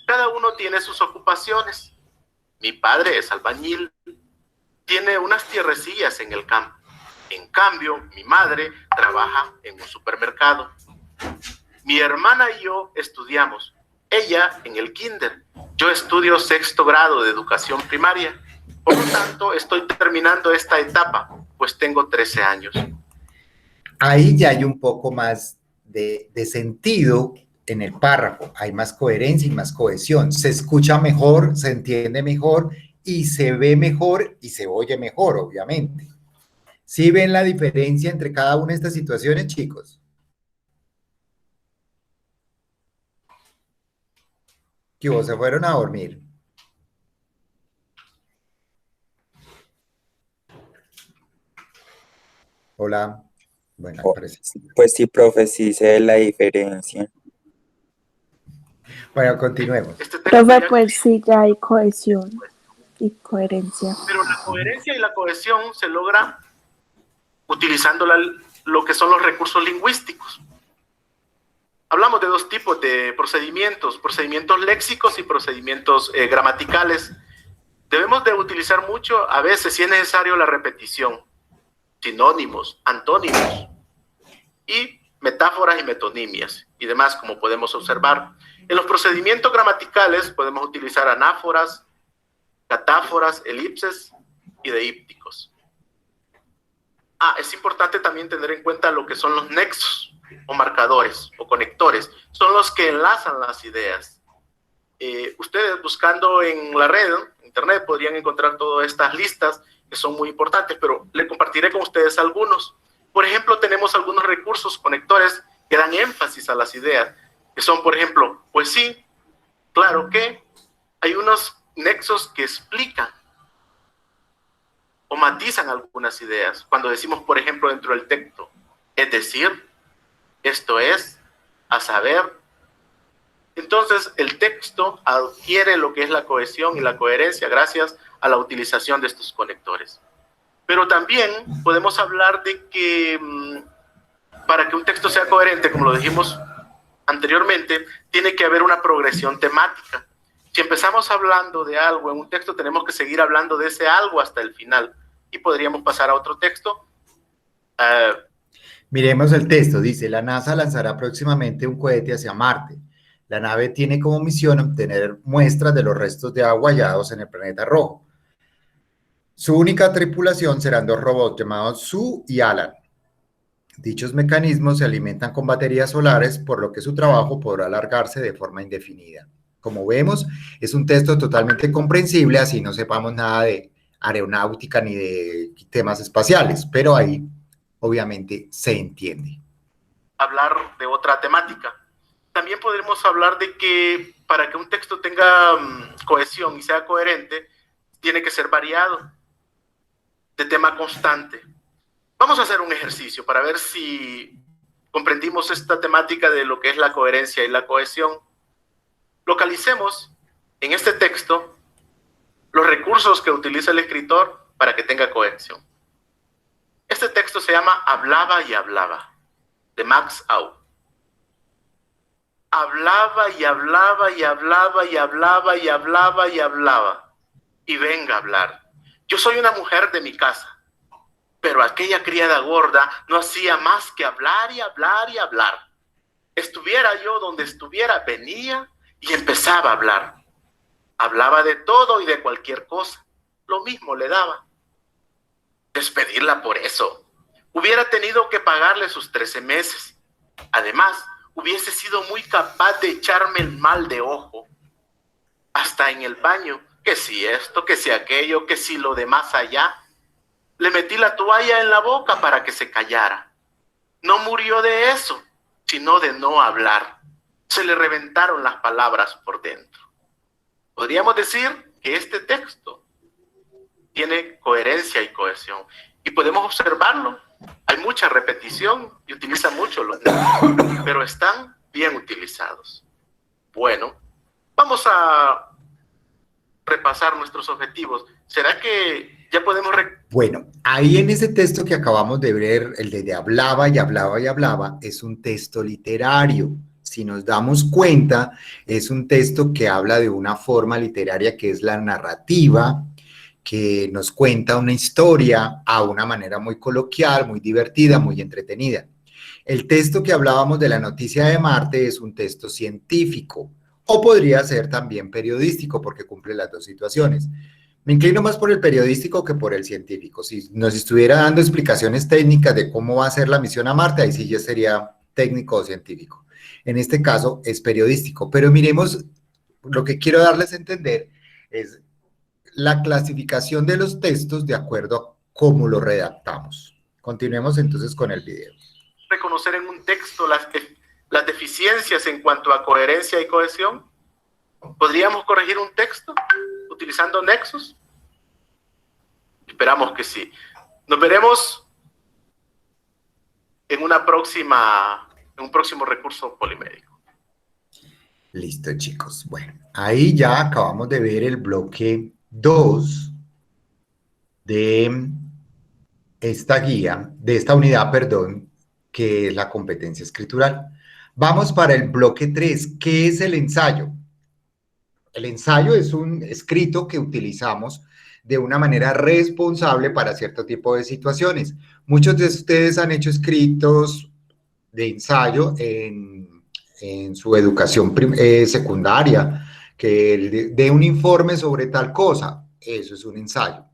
Cada uno tiene sus ocupaciones. Mi padre es albañil, tiene unas tierrecillas en el campo. En cambio, mi madre trabaja en un supermercado. Mi hermana y yo estudiamos. Ella en el kinder. Yo estudio sexto grado de educación primaria. Por lo tanto, estoy terminando esta etapa, pues tengo 13 años. Ahí ya hay un poco más de sentido en el párrafo, hay más coherencia y más cohesión, se escucha mejor, se entiende mejor y se ve mejor y se oye mejor, obviamente. ¿Sí ven la diferencia entre cada una de estas situaciones, chicos? ¿Qué hubo? ¿Se fueron a dormir? Hola. Bueno, parece. Pues sí, profe, sí se ve la diferencia. Bueno, continuemos. Profe, pues sí, ya hay cohesión y coherencia. Pero la coherencia y la cohesión se logra utilizando lo que son los recursos lingüísticos. Hablamos de dos tipos de procedimientos léxicos y procedimientos gramaticales. Debemos de utilizar mucho, a veces, si es necesario, la repetición, sinónimos, antónimos y metáforas y metonimias y demás, como podemos observar. En los procedimientos gramaticales podemos utilizar anáforas, catáforas, elipses y deípticos. Es importante también tener en cuenta lo que son los nexos o marcadores o conectores. Son los que enlazan las ideas. Ustedes buscando en la red, en internet, podrían encontrar todas estas listas que son muy importantes, pero le compartiré con ustedes algunos. Por ejemplo, tenemos algunos recursos conectores que dan énfasis a las ideas, que son, por ejemplo, pues sí, claro que. Hay unos nexos que explican o matizan algunas ideas. Cuando decimos, por ejemplo, dentro del texto, es decir, esto es, a saber. Entonces, el texto adquiere lo que es la cohesión y la coherencia gracias a la utilización de estos conectores. Pero también podemos hablar de que para que un texto sea coherente, como lo dijimos anteriormente, tiene que haber una progresión temática. Si empezamos hablando de algo en un texto, tenemos que seguir hablando de ese algo hasta el final y podríamos pasar a otro texto. Miremos el texto. Dice, la NASA lanzará próximamente un cohete hacia Marte. La nave tiene como misión obtener muestras de los restos de agua hallados en el planeta rojo. Su única tripulación serán dos robots llamados Sue y Alan. Dichos mecanismos se alimentan con baterías solares, por lo que su trabajo podrá alargarse de forma indefinida. Como vemos, es un texto totalmente comprensible, así no sepamos nada de aeronáutica ni de temas espaciales, pero ahí obviamente se entiende. hablar de otra temática. También podremos hablar de que para que un texto tenga cohesión y sea coherente, tiene que ser variado, de tema constante. Vamos a hacer un ejercicio para ver si comprendimos esta temática de lo que es la coherencia y la cohesión. Localicemos en este texto los recursos que utiliza el escritor para que tenga cohesión. Este texto se llama Hablaba y hablaba, de Max Au. Hablaba y hablaba y hablaba y hablaba y hablaba y hablaba. Y venga a hablar. Yo soy una mujer de mi casa, pero aquella criada gorda no hacía más que hablar y hablar y hablar. Estuviera yo donde estuviera, venía y empezaba a hablar. Hablaba de todo y de cualquier cosa. Lo mismo le daba. Despedirla por eso. Hubiera tenido que pagarle sus 13 meses. Además, hubiese sido muy capaz de echarme el mal de ojo. Hasta en el baño, que si esto, que si aquello, que si lo de más allá. Le metí la toalla en la boca para que se callara. No murió de eso, sino de no hablar. Se le reventaron las palabras por dentro. Podríamos decir que este texto tiene coherencia y cohesión. Y podemos observarlo. Hay mucha repetición y utiliza mucho los textos, pero están bien utilizados. Bueno, vamos a repasar nuestros objetivos. ¿Será que ya podemos... Bueno, ahí en ese texto que acabamos de ver, el de hablaba y hablaba y hablaba, es un texto literario. Si nos damos cuenta, es un texto que habla de una forma literaria que es la narrativa, que nos cuenta una historia a una manera muy coloquial, muy divertida, muy entretenida. El texto que hablábamos de la noticia de Marte es un texto científico, o podría ser también periodístico, porque cumple las dos situaciones. Me inclino más por el periodístico que por el científico. Si nos estuviera dando explicaciones técnicas de cómo va a ser la misión a Marte, ahí sí ya sería técnico o científico. En este caso es periodístico, pero miremos, lo que quiero darles a entender es la clasificación de los textos de acuerdo a cómo lo redactamos. Continuemos entonces con el video. Reconocer en un texto las deficiencias en cuanto a coherencia y cohesión. ¿Podríamos corregir un texto utilizando nexos? Esperamos que sí. Nos veremos en un próximo recurso polimédico. Listo, chicos. Bueno, ahí ya acabamos de ver el bloque 2 de esta guía, de esta unidad, perdón, que es la competencia escritural. Vamos para el bloque 3. ¿Qué es el ensayo? El ensayo es un escrito que utilizamos de una manera responsable para cierto tipo de situaciones. Muchos de ustedes han hecho escritos de ensayo en su educación secundaria, que dé un informe sobre tal cosa. Eso es un ensayo.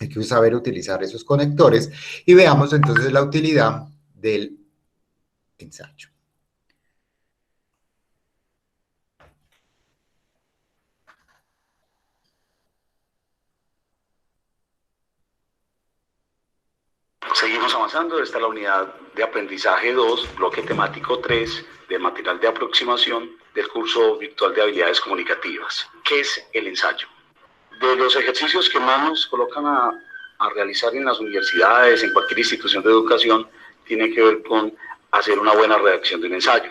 Hay que saber utilizar esos conectores y veamos entonces la utilidad del ensayo. Seguimos avanzando. Esta es la unidad de aprendizaje 2, bloque temático 3 del material de aproximación del curso virtual de habilidades comunicativas. ¿Qué es el ensayo? De los ejercicios que más nos colocan a realizar en las universidades, en cualquier institución de educación, tiene que ver con hacer una buena redacción de un ensayo.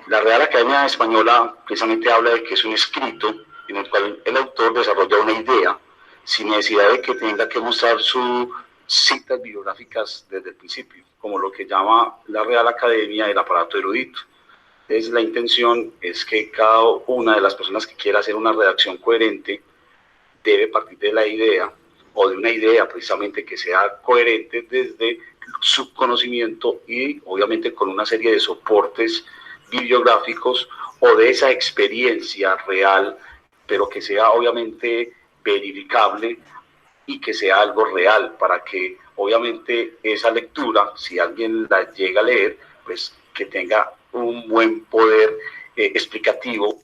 La Real Academia Española precisamente habla de que es un escrito en el cual el autor desarrolla una idea sin necesidad de que tenga que mostrar sus citas bibliográficas desde el principio, como lo que llama la Real Academia el aparato erudito. Entonces, la intención es que cada una de las personas que quiera hacer una redacción coherente debe partir de la idea, o de una idea precisamente que sea coherente desde su conocimiento y obviamente con una serie de soportes bibliográficos o de esa experiencia real, pero que sea obviamente verificable y que sea algo real, para que obviamente esa lectura, si alguien la llega a leer, pues que tenga un buen poder explicativo.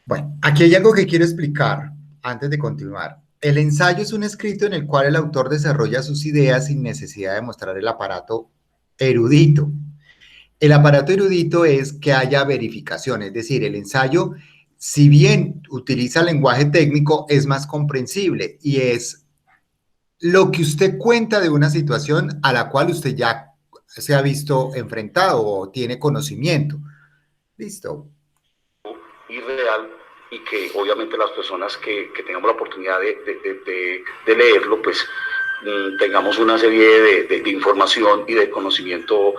Bueno, aquí hay algo que quiero explicar antes de continuar. El ensayo es un escrito en el cual el autor desarrolla sus ideas sin necesidad de mostrar el aparato erudito. El aparato erudito es que haya verificación, es decir, el ensayo, si bien utiliza lenguaje técnico, es más comprensible y es lo que usted cuenta de una situación a la cual usted ya se ha visto enfrentado o tiene conocimiento. Listo. Y real, y que obviamente las personas que tengamos la oportunidad de leerlo, pues tengamos una serie de información y de conocimiento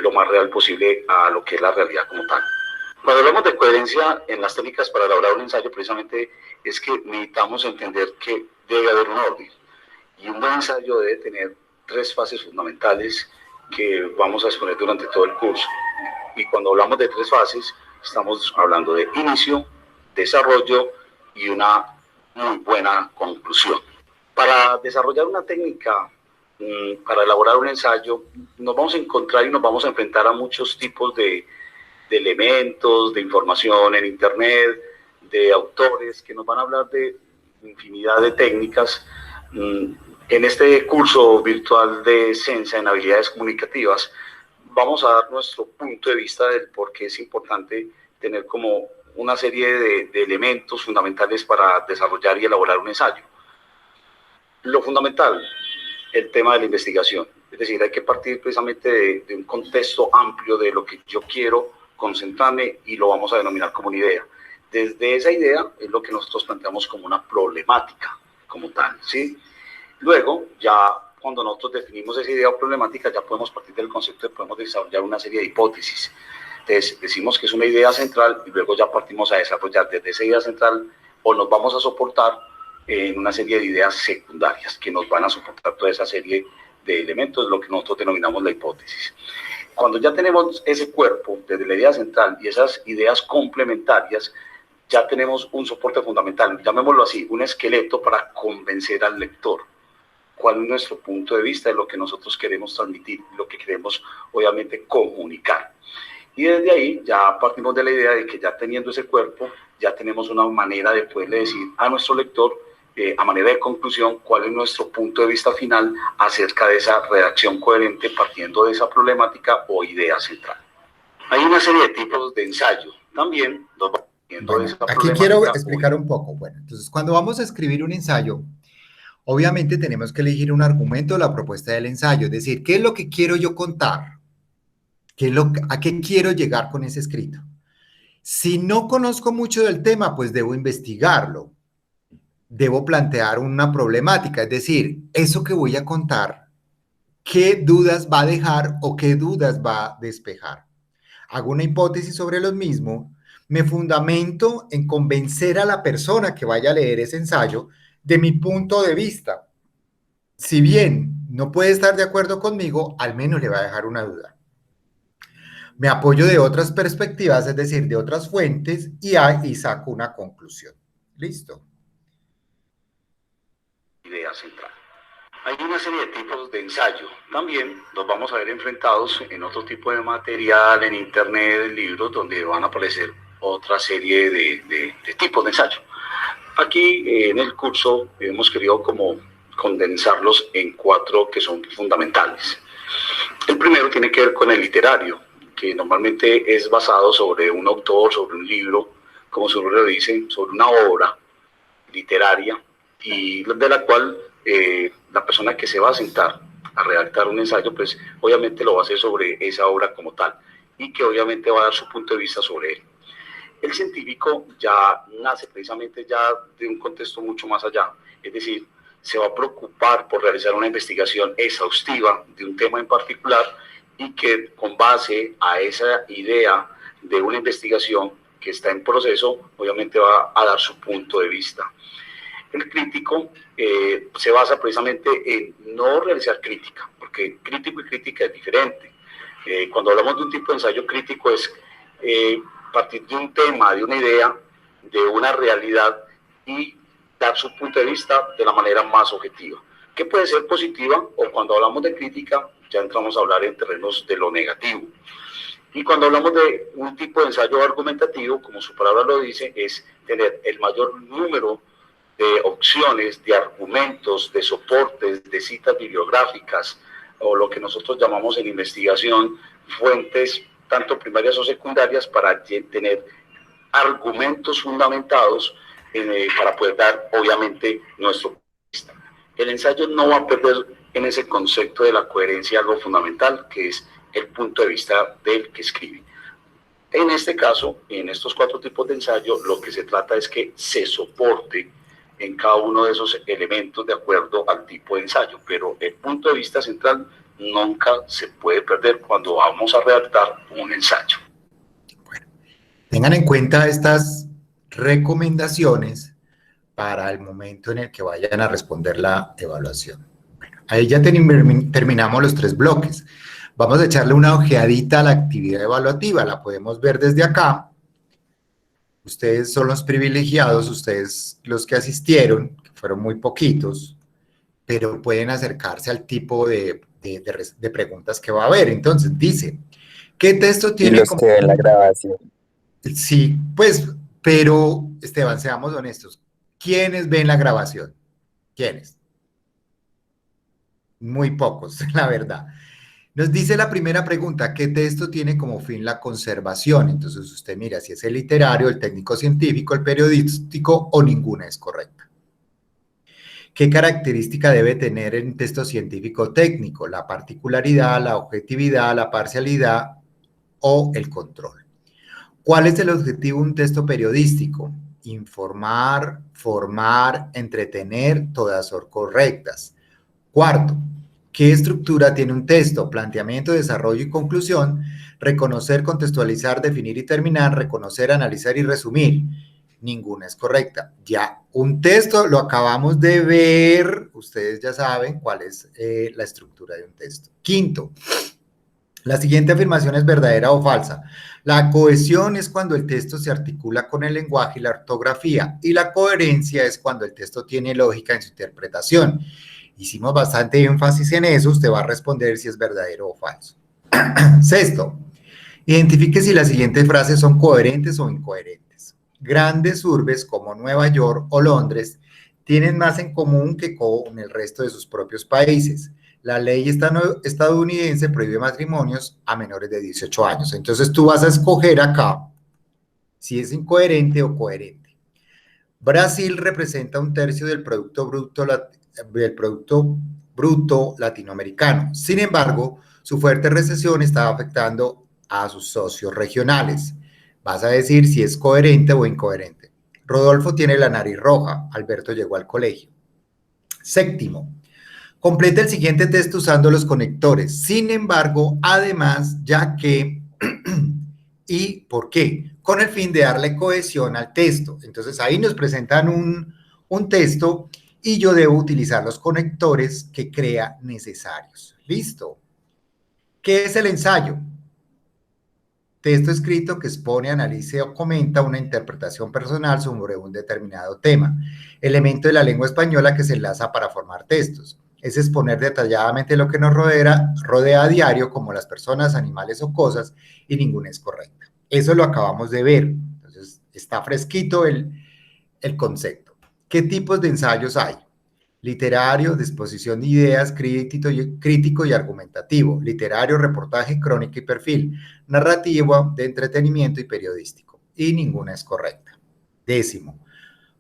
lo más real posible a lo que es la realidad como tal. Cuando hablamos de coherencia en las técnicas para elaborar un ensayo, precisamente es que necesitamos entender que debe haber un orden. Y un buen ensayo debe tener 3 fases fundamentales que vamos a exponer durante todo el curso. Y cuando hablamos de 3 fases, estamos hablando de inicio, desarrollo y una muy buena conclusión. Para desarrollar una técnica, para elaborar un ensayo, nos vamos a encontrar y nos vamos a enfrentar a muchos tipos de elementos, de información en internet, de autores que nos van a hablar de infinidad de técnicas. En este curso virtual de Sensa en habilidades comunicativas, vamos a dar nuestro punto de vista del por qué es importante tener como una serie de elementos fundamentales para desarrollar y elaborar un ensayo. Lo fundamental, el tema de la investigación. Es decir, hay que partir precisamente de un contexto amplio de lo que yo quiero concentrarme y lo vamos a denominar como una idea. Desde esa idea es lo que nosotros planteamos como una problemática, como tal, ¿sí? Luego, ya cuando nosotros definimos esa idea o problemática, ya podemos partir del concepto de podemos desarrollar una serie de hipótesis. Entonces, decimos que es una idea central y luego ya partimos a desarrollar desde esa idea central o nos vamos a soportar en una serie de ideas secundarias que nos van a soportar toda esa serie de elementos, lo que nosotros denominamos la hipótesis. Cuando ya tenemos ese cuerpo desde la idea central y esas ideas complementarias, ya tenemos un soporte fundamental, llamémoslo así, un esqueleto para convencer al lector. ¿Cuál es nuestro punto de vista de lo que nosotros queremos transmitir, lo que queremos obviamente comunicar? Y desde ahí ya partimos de la idea de que ya teniendo ese cuerpo, ya tenemos una manera de poderle decir a nuestro lector, a manera de conclusión, cuál es nuestro punto de vista final acerca de esa redacción coherente partiendo de esa problemática o idea central. Hay una serie de tipos de ensayo. También nos vamos viendo Bueno, esa aquí quiero explicar un poco. Bueno, entonces cuando vamos a escribir un ensayo, obviamente tenemos que elegir un argumento o la propuesta del ensayo, es decir, ¿qué es lo que quiero yo contar? ¿A qué quiero llegar con ese escrito? Si no conozco mucho del tema, pues debo investigarlo. Debo plantear una problemática, es decir, eso que voy a contar, ¿qué dudas va a dejar o qué dudas va a despejar? Hago una hipótesis sobre lo mismo, me fundamento en convencer a la persona que vaya a leer ese ensayo de mi punto de vista. Si bien no puede estar de acuerdo conmigo, al menos le va a dejar una duda. Me apoyo de otras perspectivas, es decir, de otras fuentes, y saco una conclusión. Listo. Idea central. Hay una serie de tipos de ensayo. También nos vamos a ver enfrentados en otro tipo de material, en internet, en libros, donde van a aparecer otra serie de tipos de ensayo. Aquí en el curso hemos querido como condensarlos en 4 que son fundamentales. El primero tiene que ver con el literario, que normalmente es basado sobre un autor, sobre un libro, como su nombre lo dice, sobre una obra literaria, y de la cual la persona que se va a sentar a redactar un ensayo, pues obviamente lo va a hacer sobre esa obra como tal, y que obviamente va a dar su punto de vista sobre él. El científico ya nace precisamente ya de un contexto mucho más allá, es decir, se va a preocupar por realizar una investigación exhaustiva de un tema en particular y que con base a esa idea de una investigación que está en proceso, obviamente va a dar su punto de vista. El crítico se basa precisamente en no realizar crítica, porque crítico y crítica es diferente. Cuando hablamos de un tipo de ensayo crítico es partir de un tema, de una idea, de una realidad y dar su punto de vista de la manera más objetiva, que puede ser positiva, o cuando hablamos de crítica ya entramos a hablar en terrenos de lo negativo. Y cuando hablamos de un tipo de ensayo argumentativo, como su palabra lo dice, es tener el mayor número de opciones, de argumentos, de soportes, de citas bibliográficas, o lo que nosotros llamamos en investigación fuentes tanto primarias o secundarias, para tener argumentos fundamentados para poder dar, obviamente, nuestro punto de vista. El ensayo no va a perder en ese concepto de la coherencia algo fundamental, que es el punto de vista del que escribe. En este caso, en estos 4 tipos de ensayo, lo que se trata es que se soporte en cada uno de esos elementos de acuerdo al tipo de ensayo, pero el punto de vista central nunca se puede perder cuando vamos a redactar un ensayo. Bueno, tengan en cuenta estas recomendaciones para el momento en el que vayan a responder la evaluación. Bueno, ahí ya terminamos los 3 bloques. Vamos a echarle una ojeadita a la actividad evaluativa, la podemos ver desde acá. Ustedes son los privilegiados, ustedes los que asistieron, que fueron muy poquitos, pero pueden acercarse al tipo de preguntas que va a haber. Entonces, dice, ¿qué texto tiene y los que ven la grabación? Sí, pues, pero, Esteban, seamos honestos. ¿Quiénes ven la grabación? ¿Quiénes? Muy pocos, la verdad. Nos dice la primera pregunta, ¿qué texto tiene como fin la conservación? Entonces usted mira si es el literario, el técnico científico, el periodístico o ninguna es correcta. ¿Qué característica debe tener en un texto científico técnico? La particularidad, la objetividad, la parcialidad o el control. ¿Cuál es el objetivo de un texto periodístico? Informar, formar, entretener, todas son correctas. Cuarto, ¿qué estructura tiene un texto? Planteamiento, desarrollo y conclusión, reconocer, contextualizar, definir y terminar, reconocer, analizar y resumir. Ninguna es correcta. Ya un texto lo acabamos de ver, ustedes ya saben cuál es la estructura de un texto. Quinto, la siguiente afirmación es verdadera o falsa. La cohesión es cuando el texto se articula con el lenguaje y la ortografía, y la coherencia es cuando el texto tiene lógica en su interpretación. Hicimos bastante énfasis en eso, usted va a responder si es verdadero o falso. Sexto, identifique si las siguientes frases son coherentes o incoherentes. Grandes urbes como Nueva York o Londres tienen más en común que con el resto de sus propios países. La ley estadounidense prohíbe matrimonios a menores de 18 años. Entonces tú vas a escoger acá si es incoherente o coherente. Brasil representa 1/3 del Producto Bruto latinoamericano. Sin embargo, su fuerte recesión está afectando a sus socios regionales. Vas a decir si es coherente o incoherente. Rodolfo tiene la nariz roja. Alberto llegó al colegio. Séptimo, completa el siguiente texto usando los conectores. Sin embargo, además, ya que y por qué, con el fin de darle cohesión al texto. Entonces ahí nos presentan un texto y yo debo utilizar los conectores que crea necesarios. ¿Listo? ¿Qué es el ensayo? Texto escrito que expone, analice o comenta una interpretación personal sobre un determinado tema. Elemento de la lengua española que se enlaza para formar textos. Es exponer detalladamente lo que nos rodea a diario, como las personas, animales o cosas, y ninguna es correcta. Eso lo acabamos de ver. Entonces, está fresquito el concepto. ¿Qué tipos de ensayos hay? Literario, de exposición de ideas, crítico y argumentativo. Literario, reportaje, crónica y perfil. Narrativo, de entretenimiento y periodístico. Y ninguna es correcta. Décimo,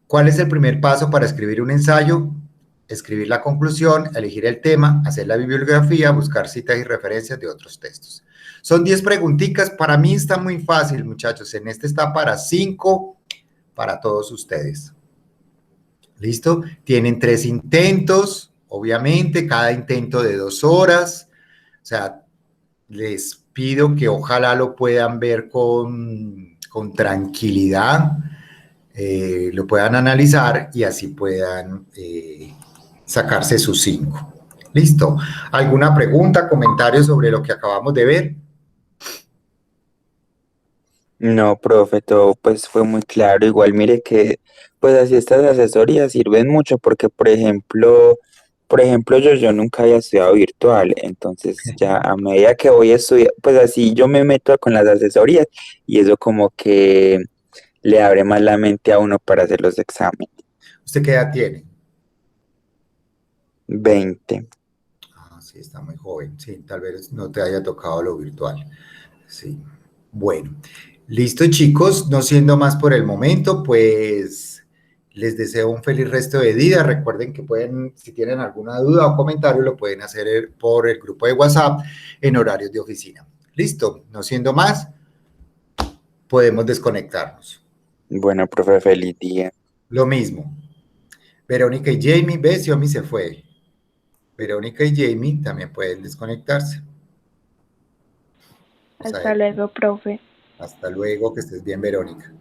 ¿cuál es el primer paso para escribir un ensayo? Escribir la conclusión, elegir el tema, hacer la bibliografía, buscar citas y referencias de otros textos. Son 10 preguntitas. Para mí está muy fácil, muchachos. En este está para 5, para todos ustedes. ¿Listo? Tienen 3 intentos, obviamente, cada intento de 2 horas. O sea, les pido que ojalá lo puedan ver con tranquilidad, lo puedan analizar y así puedan sacarse sus 5. ¿Listo? ¿Alguna pregunta, comentario sobre lo que acabamos de ver? No, profe, todo pues fue muy claro. Igual mire que pues así estas asesorías sirven mucho porque, por ejemplo, yo nunca había estudiado virtual, entonces ya a medida que voy a estudiar, pues así yo me meto con las asesorías y eso como que le abre más la mente a uno para hacer los exámenes. ¿Usted qué edad tiene? 20. Ah, sí, está muy joven. Sí, tal vez no te haya tocado lo virtual. Sí. Bueno, listo chicos, no siendo más por el momento, pues les deseo un feliz resto de día. Recuerden que pueden, si tienen alguna duda o comentario, lo pueden hacer por el grupo de WhatsApp en horarios de oficina. Listo, no siendo más, podemos desconectarnos. Bueno, profe, feliz día. Lo mismo. Verónica y Jamie, ves, Yomi se fue. Verónica y Jamie también pueden desconectarse. Vamos a Hasta ver. luego, profe. Hasta luego, que estés bien, Verónica.